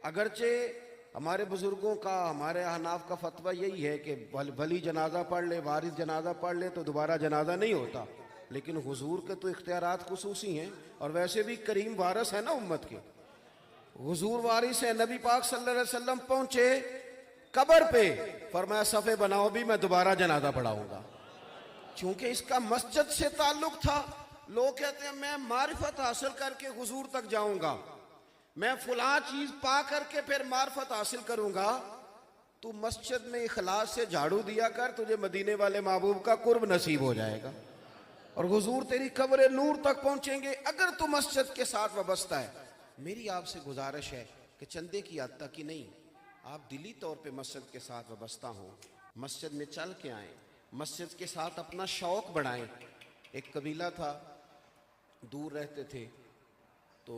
अगरचे हमारे बुजुर्गों का, हमारे अहनाफ का फतवा यही है कि भली जनाजा पढ़ ले, वारिस जनाजा पढ़ ले तो दोबारा जनाजा नहीं होता, लेकिन हुजूर के तो इख्तियारात खुसूसी हैं और वैसे भी करीम वारिस है ना उम्मत के। हुजूर वारिस है। नबी पाक सल्लल्लाहु अलैहि वसल्लम पहुंचे कब्र पे, फरमाया सफ़े बनाओ भी मैं दोबारा जनाजा पढ़ाऊंगा। चूंकि इसका मस्जिद से ताल्लुक था, लोग कहते हैं मैं मारिफत हासिल करके हुजूर तक जाऊंगा, मैं फुला चीज पा करके फिर मार्फत हासिल करूंगा। तू मस्जिद में इखलास से झाड़ू दिया कर, तुझे मदीने वाले महबूब का कुर्ब नसीब हो जाएगा और हुजूर तेरी कब्र नूर तक पहुंचेंगे अगर तू मस्जिद के साथ वाबस्ता है। मेरी आपसे गुजारिश है कि चंदे की याद तक ही नहीं, आप दिली तौर पे मस्जिद के साथ वाबस्ता हों, मस्जिद में चल के आए, मस्जिद के साथ अपना शौक बढ़ाएं। एक कबीला था, दूर रहते थे, तो